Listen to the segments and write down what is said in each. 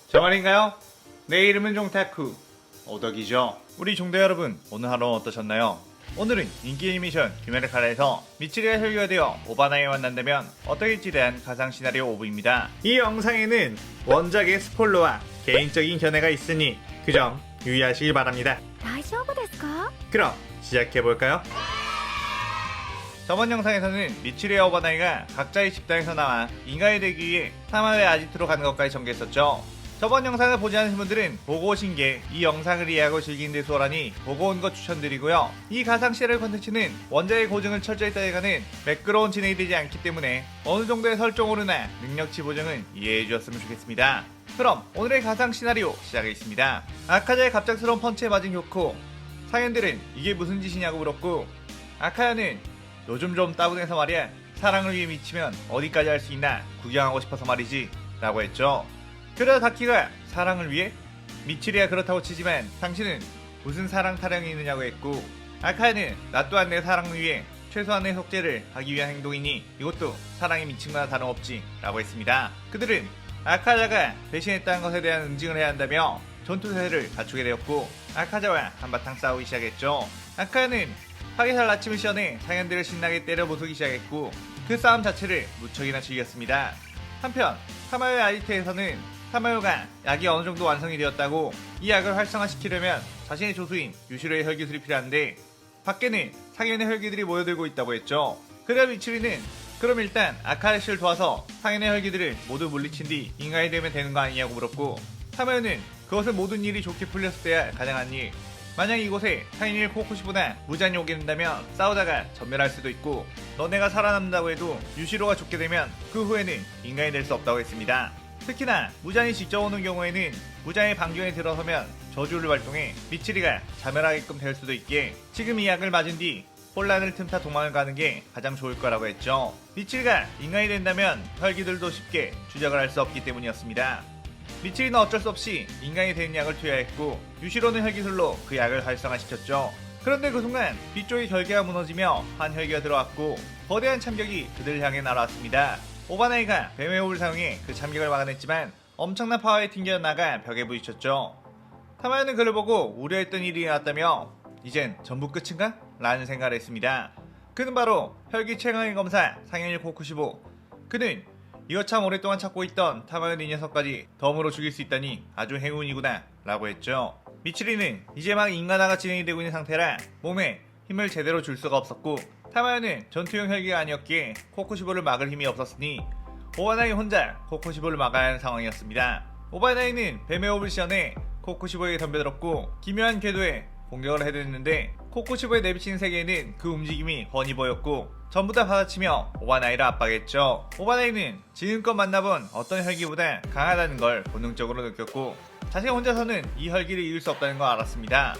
저 말인가요? 내 이름은 종타쿠 오덕이죠. 우리 종대 여러분, 오늘 하루 어떠셨나요? 오늘은 인기 애니메이션 귀멸의 칼라에서 미치리가 혈기가 되어 오바나에 만난다면 어떠할지에 대한 가상 시나리오 5부입니다. 이 영상에는 원작의 스포일러와 개인적인 견해가 있으니 그 점 유의하시길 바랍니다. 大丈夫ですか? 그럼 시작해볼까요? 저번 영상에서는 미치리와 오바나이가 각자의 집단에서 나와 인간이 되기 위해 타마의 아지트로 가는 것까지 전개했었죠. 저번 영상을 보지 않으신 분들은 보고 오신 게 이 영상을 이해하고 즐기는 데 수월하니 보고 온 것 추천드리고요. 이 가상 시나리오 컨텐츠는 원작의 고증을 철저히 따져가는 매끄러운 진행이 되지 않기 때문에 어느 정도의 설정오류나 능력치 보정은 이해해 주셨으면 좋겠습니다. 그럼 오늘의 가상 시나리오 시작하겠습니다. 아카자의 갑작스러운 펀치에 맞은 교코. 상현들은 이게 무슨 짓이냐고 물었고, 아카야는 요즘 좀 따분해서 말이야, 사랑을 위해 미치면 어디까지 할 수 있나 구경하고 싶어서 말이지 라고 했죠. 그러다 다키가 사랑을 위해? 미치리야 그렇다고 치지만 당신은 무슨 사랑 타령이 있느냐고 했고, 아카야는 나 또한 내 사랑을 위해 최소한의 속죄를 하기 위한 행동이니 이것도 사랑에 미친 거나 다름없지 라고 했습니다. 그들은 아카자가 배신했다는 것에 대한 응징을 해야 한다며 전투세를 갖추게 되었고, 아카자와 한바탕 싸우기 시작했죠. 아카야는 파괴살 아침을 시원해 상현들을 신나게 때려 부수기 시작했고, 그 싸움 자체를 무척이나 즐겼습니다. 한편 타마요의 아지트에서는 타마요가 약이 어느 정도 완성이 되었다고, 이 약을 활성화시키려면 자신의 조수인 유시로의 혈기술이 필요한데 밖에는 상현의 혈기들이 모여들고 있다고 했죠. 그래 미츠리는 그럼 일단 아카야 씨를 도와서 상현의 혈기들을 모두 물리친 뒤 인간이 되면 되는 거 아니냐고 물었고, 타마요는 그것은 모든 일이 좋게 풀렸을 때야 가능한 일, 만약 이곳에 타이니를 코코시보다 무잔이 오게 된다면 싸우다가 전멸할 수도 있고, 너네가 살아남는다고 해도 유시로가 죽게 되면 그 후에는 인간이 될 수 없다고 했습니다. 특히나 무잔이 직접 오는 경우에는 무잔의 방경에 들어서면 저주를 발동해 미치리가 자멸하게끔 될 수도 있기에 지금 이 약을 맞은 뒤 혼란을 틈타 도망을 가는 게 가장 좋을 거라고 했죠. 미치리가 인간이 된다면 혈기들도 쉽게 추적을 할 수 없기 때문이었습니다. 미치리는 어쩔 수 없이 인간이 된 약을 투여했고, 유시로는 혈기술로 그 약을 활성화시켰죠. 그런데 그 순간 뒤쪽의 결계가 무너지며 한 혈기가 들어왔고 거대한 참격이 그들을 향해 날아왔습니다. 오바나이가 뱀의 호흡을 사용해 그 참격을 막아냈지만 엄청난 파워에 튕겨나가 벽에 부딪혔죠. 타마요는 그를 보고 우려했던 일이 일어났다며 이젠 전부 끝인가? 라는 생각을 했습니다. 그는 바로 혈기 최강의 검사 상현일 코쿠시보. 그는 이거 참 오랫동안 찾고 있던 타마요 이 녀석까지 덤으로 죽일 수 있다니 아주 행운이구나 라고 했죠. 미치리는 이제 막 인간화가 진행이 되고 있는 상태라 몸에 힘을 제대로 줄 수가 없었고, 타마요는 전투용 혈기가 아니었기에 코쿠시보를 막을 힘이 없었으니 오바나이 혼자 코쿠시보를 막아야 하는 상황이었습니다. 오바나이는 뱀의 호흡을 시연해 코쿠시보에게 덤벼들었고 기묘한 궤도에 공격을 해댔는데 코쿠시보의 내비치는 세계에는 그 움직임이 훤히 보였고 전부 다 받아치며 오바나이를 압박했죠. 오바나이는 지금껏 만나본 어떤 혈기보다 강하다는 걸 본능적으로 느꼈고 자신 혼자서는 이 혈기를 이길 수 없다는 걸 알았습니다.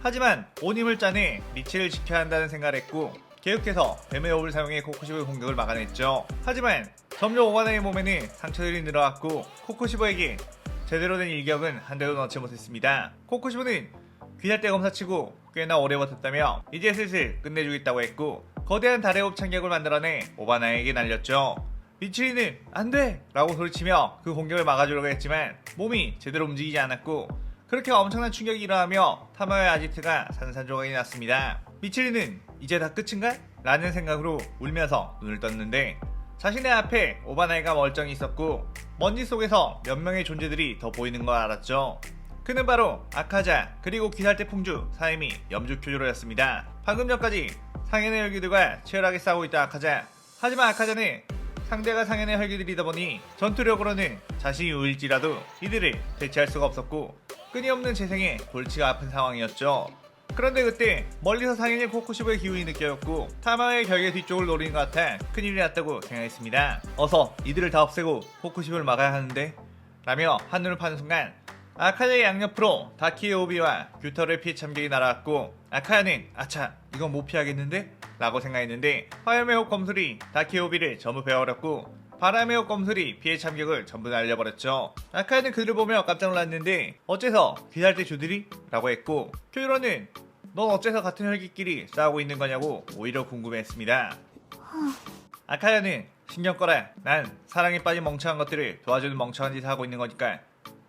하지만 온 힘을 짜내 미치를 지켜야 한다는 생각을 했고 계속해서 뱀의 호흡을 사용해 코쿠시보의 공격을 막아냈죠. 하지만 점점 오바나이의 몸에는 상처들이 늘어났고 코쿠시보에게 제대로 된 일격은 한 대도 넣지 못했습니다. 코쿠시보는 귀살대 검사치고 꽤나 오래 버텼다며 이제 슬슬 끝내주겠다고 했고 거대한 달의 호흡 참격을 만들어내 오바나이에게 날렸죠. 미치리는 안돼! 라고 소리치며 그 공격을 막아주려고 했지만 몸이 제대로 움직이지 않았고 그렇게 엄청난 충격이 일어나며 타마요의 아지트가 산산조각이 났습니다. 미치리는 이제 다 끝인가? 라는 생각으로 울면서 눈을 떴는데 자신의 앞에 오바나이가 멀쩡히 있었고 먼지 속에서 몇 명의 존재들이 더 보이는 걸 알았죠. 그는 바로 아카자 그리고 귀살대 풍주 사이미 염주교조로였습니다. 방금 전까지 상현의 혈기들과 치열하게 싸우고 있던 아카자. 하지만 아카자는 상대가 상현의 혈기들이다 보니 전투력으로는 자신이 우일지라도 이들을 대체할 수가 없었고 끊임없는 재생에 골치가 아픈 상황이었죠. 그런데 그때 멀리서 상현의 코쿠시보의 기운이 느껴졌고 타마의 결계 뒤쪽을 노리는 것 같아 큰일이 났다고 생각했습니다. 어서 이들을 다 없애고 코쿠시보를 막아야 하는데 라며 한눈을 파는 순간 아카야의 양옆으로 다키의 오비와 규터의 피해 참격이 날아왔고 아카야는 아차 이건 못 피하겠는데? 라고 생각했는데 화염의 호흡 검술이 다키의 오비를 전부 베어버렸고 바람의 호흡 검술이 피해 참격을 전부 날려버렸죠. 아카야는 그를 보며 깜짝 놀랐는데 어째서 귀살대 주들이? 라고 했고 쿄이로는 넌 어째서 같은 혈기끼리 싸우고 있는 거냐고 오히려 궁금해했습니다. 아카야는 신경 꺼라. 난 사랑에 빠진 멍청한 것들을 도와주는 멍청한 짓을 하고 있는 거니까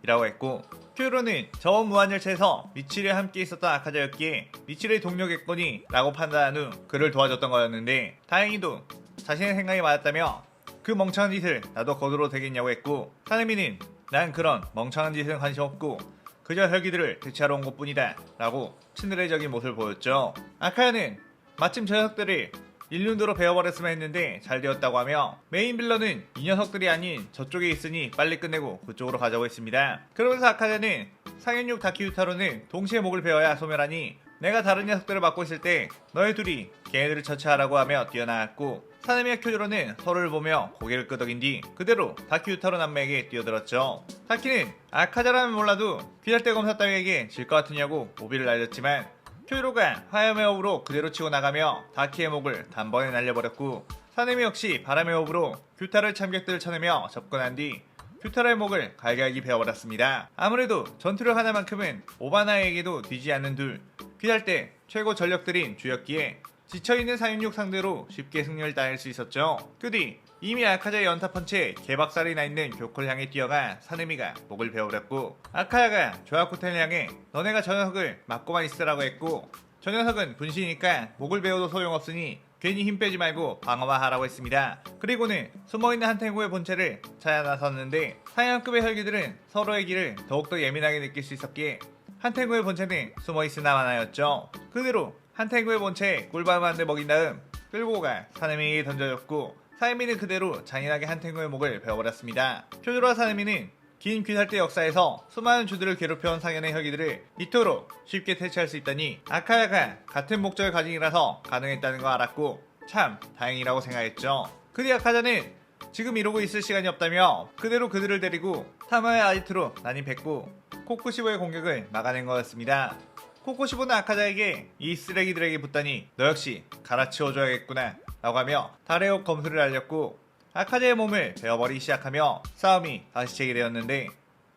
이라고 했고, 큐로는 저번 무한열차에서 미치리와 함께 있었던 아카자였기에 미치리의 동료겠거니 라고 판단한 후 그를 도와줬던 거였는데, 다행히도 자신의 생각이 맞았다며 그 멍청한 짓을 나도 거두러 되겠냐고 했고, 사내미는 난 그런 멍청한 짓은 관심 없고 그저 혈기들을 대체하러 온 것뿐이다 라고 친드레적인 모습을 보였죠. 아카야는 마침 저 녀석들을 일륜도로 베어버렸으면 했는데 잘 되었다고 하며, 메인 빌런은 이 녀석들이 아닌 저쪽에 있으니 빨리 끝내고 그쪽으로 가자고 했습니다. 그러면서 아카야는 상현육 다키유타로는 동시에 목을 베어야 소멸하니 내가 다른 녀석들을 맡고 있을 때 너희 둘이 걔네들을 처치하라고 하며 뛰어나왔고, 사네미와 쿄조로는 서로를 보며 고개를 끄덕인 뒤 그대로 다키유타로 남매에게 뛰어들었죠. 다키는 아카자라면 몰라도 귀할대 검사 따위에게 질 것 같으냐고 오비를 날렸지만 쿄조로가 화염의 호흡으로 그대로 치고 나가며 다키의 목을 단번에 날려버렸고, 사네미 역시 바람의 호흡으로 규타를 참객들을 쳐내며 접근한 뒤 규타라의 목을 갈갈기 베어버렸습니다. 아무래도 전투력 하나만큼은 오바나에게도 뒤지 않는 둘 귀할대 최고 전력들인 주였기에 지쳐있는 상윤육 상대로 쉽게 승리를 따낼 수 있었죠. 그 뒤 이미 아카자의 연타펀치에 개박살이 나있는 교코를 향해 뛰어가 사네미가 목을 베어버렸고, 아카야가 조아코텐을 향해 너네가 저 녀석을 막고만 있으라고 했고, 저 녀석은 분신이니까 목을 베어도 소용없으니 괜히 힘 빼지 말고 방어만 하라고 했습니다. 그리고는 숨어있는 한탱구의 본체를 찾아 나섰는데, 상향급의 혈기들은 서로의 길을 더욱더 예민하게 느낄 수 있었기에 한탱구의 본체는 숨어있으나 마나였죠. 그대로 한탱구의 본체에 꿀밤을 한 대 먹인 다음 끌고 가 사네미에게 던져줬고, 사네미는 그대로 잔인하게 한탱구의 목을 베어버렸습니다. 쿄조로와 사네미는 긴 귀살대 역사에서 수많은 주들을 괴롭혀온 상현의 혈기들을 이토록 쉽게 퇴치할 수 있다니 아카야가 같은 목적을 가진 이라서 가능했다는 거 알았고 참 다행이라고 생각했죠. 그 뒤 아카자는 지금 이러고 있을 시간이 없다며 그대로 그들을 데리고 타마의 아지트로 난입했고 코쿠시보의 공격을 막아낸 거였습니다. 코코시보는 아카자에게 이 쓰레기들에게 붙다니 너 역시 갈아치워줘야겠구나 라고 하며 다레옥 검술을 알렸고, 아카자의 몸을 베어버리기 시작하며 싸움이 다시 재개되었는데,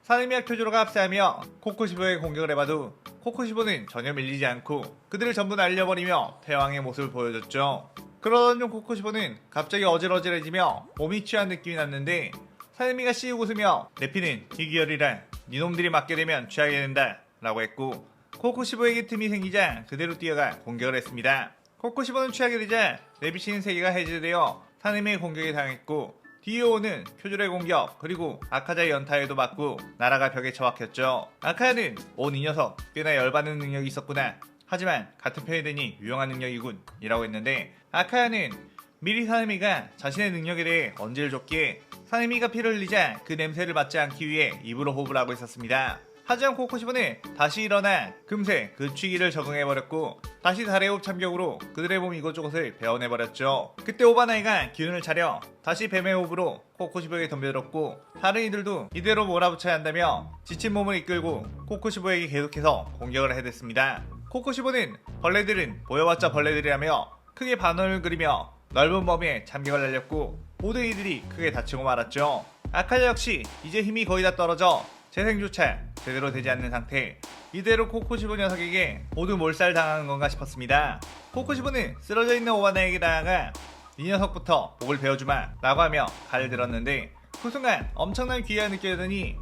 사네미와 쿄조로가 합세하며 코코시보의 공격을 해봐도 코코시보는 전혀 밀리지 않고 그들을 전부 날려버리며 패왕의 모습을 보여줬죠. 그러던 중 코코시보는 갑자기 어질어질해지며 몸이 취한 느낌이 났는데, 사네미가 씩 웃으며 내 피는 희귀혈이라 니놈들이 맞게 되면 취하게 된다 라고 했고, 코코시보에게 틈이 생기자 그대로 뛰어가 공격을 했습니다. 코코시보는 취하게 되자 내비치는 세계가 해제되어 사네미의 공격에 당했고, 뒤에 오는 쿄조로의 공격 그리고 아카자의 연타에도 맞고 나라가 벽에 처박혔죠. 아카야는 온 이 녀석 꽤나 열받는 능력이 있었구나, 하지만 같은 편이 되니 유용한 능력이군 이라고 했는데, 아카야는 미리 사네미가 자신의 능력에 대해 언지를 줬기에 사네미가 피를 흘리자 그 냄새를 맡지 않기 위해 입으로 호흡을 하고 있었습니다. 하지만 코코시보는 다시 일어나 금세 그 취기를 적응해버렸고 다시 달의 호흡 참격으로 그들의 몸 이곳저곳을 베어내버렸죠. 그때 오바나이가 기운을 차려 다시 뱀의 호흡으로 코코시보에게 덤벼들었고, 다른 이들도 이대로 몰아붙여야 한다며 지친 몸을 이끌고 코코시보에게 계속해서 공격을 해댔습니다. 코코시보는 벌레들은 보여봤자 벌레들이라며 크게 반원을 그리며 넓은 범위에 참격을 날렸고 모든 이들이 크게 다치고 말았죠. 아카자 역시 이제 힘이 거의 다 떨어져 재생조차 제대로 되지 않는 상태, 이대로 코코시보 녀석에게 모두 몰살당하는 건가 싶었습니다. 코코시보는 쓰러져 있는 오바나에게 다가가 이 녀석부터 목을 베어주마 라고 하며 칼을 들었는데, 그 순간 엄청난 기회가 느껴지더니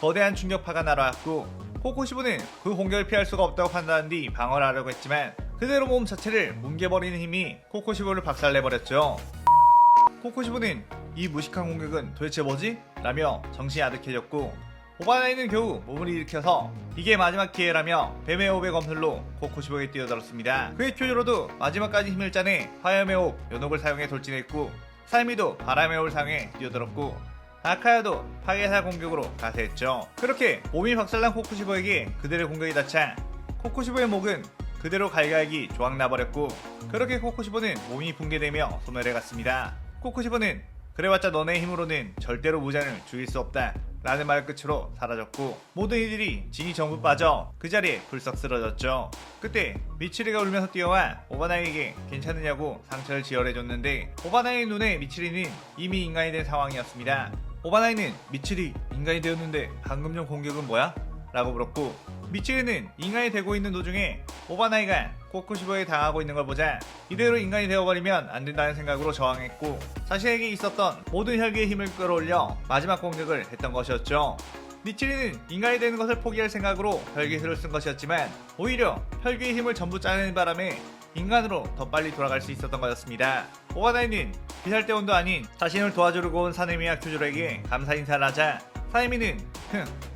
거대한 충격파가 날아왔고, 코코시보는 그 공격을 피할 수가 없다고 판단한 뒤 방어를 하려고 했지만 그대로 몸 자체를 뭉개버리는 힘이 코코시보를 박살내버렸죠. 코코시보는 이 무식한 공격은 도대체 뭐지? 라며 정신이 아득해졌고, 오바나이는 겨우 몸을 일으켜서 이게 마지막 기회라며 뱀의 호흡의 검술로 코코시보에 뛰어들었습니다. 그의 쿄조로도 마지막까지 힘을 짜내 화염의 호흡 연옥을 사용해 돌진했고, 사이미도 바람의 호흡을 사용해 뛰어들었고, 아카야도 파괴살 공격으로 가세했죠. 그렇게 몸이 박살난 코코시보에게 그들의 공격이 닿자 코코시보의 목은 그대로 갈갈기 조각나버렸고, 그렇게 코코시보는 몸이 붕괴되며 소멸해갔습니다. 코코시보는 그래봤자 너네 힘으로는 절대로 무장을 죽일 수 없다 라는 말 끝으로 사라졌고, 모든 이들이 진이 전부 빠져 그 자리에 불썩 쓰러졌죠. 그때 미치리가 울면서 뛰어와 오바나이에게 괜찮으냐고 상처를 지혈해줬는데, 오바나이의 눈에 미치리는 이미 인간이 된 상황이었습니다. 오바나이는 미치리 인간이 되었는데 방금 전 공격은 뭐야? 라고 물었고, 미치리는 인간이 되고 있는 도중에 오바나이가 코코시보에 당하고 있는 걸 보자 이대로 인간이 되어버리면 안 된다는 생각으로 저항했고, 자신에게 있었던 모든 혈기의 힘을 끌어올려 마지막 공격을 했던 것이었죠. 미치리는 인간이 되는 것을 포기할 생각으로 혈기술을 쓴 것이었지만 오히려 혈기의 힘을 전부 짜내는 바람에 인간으로 더 빨리 돌아갈 수 있었던 것이었습니다. 오바나이는 비살대원도 아닌 자신을 도와주려고 온 사네미와 큐조로에게 감사 인사를 하자 사네미는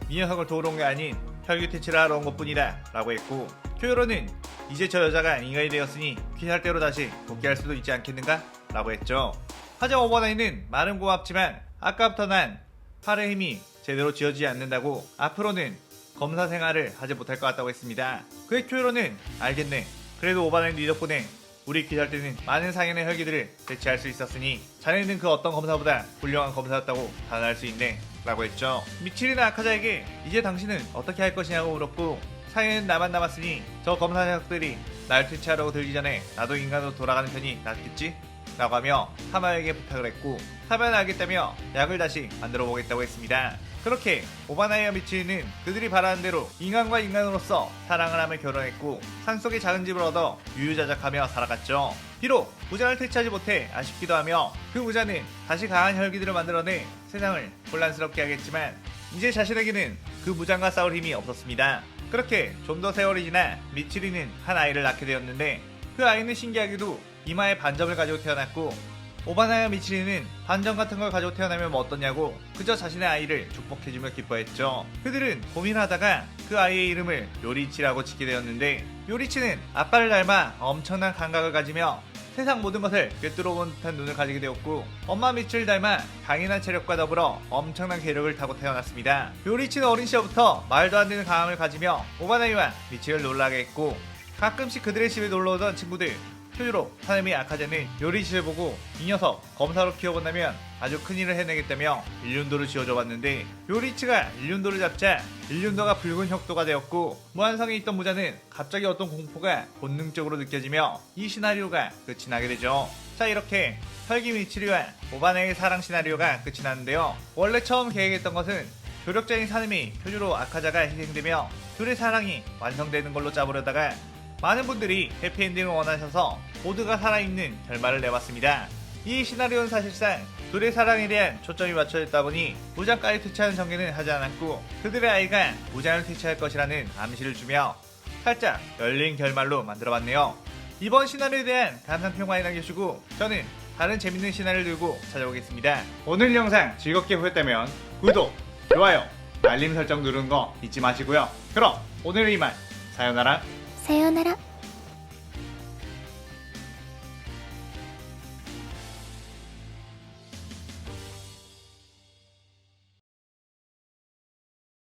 이 녀석을 도우러 온 게 아닌 혈기 퇴치를 하러 온 것뿐이다 라고 했고, 큐조로는 이제 저 여자가 인간이 되었으니 비살대로 다시 복귀할 수도 있지 않겠는가? 라고 했죠. 하지만 오바나이는 말은 고맙지만 아까부터 난 팔의 힘이 제대로 쥐어지지 않는다고 앞으로는 검사 생활을 하지 못할 것 같다고 했습니다. 그의 큐조로는 알겠네. 그래도 오바나이 네 덕분에 우리 귀할 때는 많은 상인의 혈기들을 대체할 수 있었으니 자네는 그 어떤 검사보다 훌륭한 검사였다고 단언할 수 있네 라고 했죠. 미치리는 아카자에게 이제 당신은 어떻게 할 것이냐고 물었고, 상인은 나만 남았으니 저 검사 녀석들이 날 퇴치하려고 들기 전에 나도 인간으로 돌아가는 편이 낫겠지? 라고 하며 타마에게 부탁을 했고, 타마는 알겠다며 약을 다시 만들어 보겠다고 했습니다. 그렇게 오바나이와 미치리는 그들이 바라는 대로 인간과 인간으로서 사랑을 하며 결혼했고 산속에 작은 집을 얻어 유유자적하며 살아갔죠. 비록 무장을 퇴치하지 못해 아쉽기도 하며 그 무자는 다시 강한 혈기들을 만들어내 세상을 혼란스럽게 하겠지만 이제 자신에게는 그 무장과 싸울 힘이 없었습니다. 그렇게 좀 더 세월이 지나 미치리는 한 아이를 낳게 되었는데 그 아이는 신기하게도 이마에 반점을 가지고 태어났고, 오바나이와 미치리는 반점 같은 걸 가지고 태어나면 뭐 어떠냐고 그저 자신의 아이를 축복해주며 기뻐했죠. 그들은 고민하다가 그 아이의 이름을 요리치라고 짓게 되었는데, 요리치는 아빠를 닮아 엄청난 감각을 가지며 세상 모든 것을 꿰뚫어본 듯한 눈을 가지게 되었고, 엄마 미치를 닮아 강인한 체력과 더불어 엄청난 괴력을 타고 태어났습니다. 요리치는 어린 시절부터 말도 안 되는 강함을 가지며 오바나이와 미치를 놀라게 했고, 가끔씩 그들의 집에 놀러오던 친구들 큐조로, 사네미, 아카자는 요리치를 보고 이 녀석 검사로 키워본다면 아주 큰일을 해내겠다며 일륜도를 지어줘봤는데, 요리치가 일륜도를 잡자 일륜도가 붉은 혁도가 되었고 무한성에 있던 무자는 갑자기 어떤 공포가 본능적으로 느껴지며 이 시나리오가 끝이 나게 되죠. 자, 이렇게 혈기 미치리와 오바나이의 사랑 시나리오가 끝이 나는데요. 원래 처음 계획했던 것은 조력자인 사네미, 큐조로, 아카자가 희생되며 둘의 사랑이 완성되는 걸로 짜보려다가 많은 분들이 해피엔딩을 원하셔서 모두가 살아있는 결말을 내봤습니다. 이 시나리오는 사실상 둘의 사랑에 대한 초점이 맞춰졌다 보니 무장까지 퇴치하는 전개는 하지 않았고 그들의 아이가 무장을 퇴치할 것이라는 암시를 주며 살짝 열린 결말로 만들어봤네요. 이번 시나리오에 대한 감상평 많이 남겨주시고 저는 다른 재밌는 시나리오를 들고 찾아오겠습니다. 오늘 영상 즐겁게 보셨다면 구독, 좋아요, 알림 설정 누르는 거 잊지 마시고요. 그럼 오늘은 이만, 사요나라.さようなら。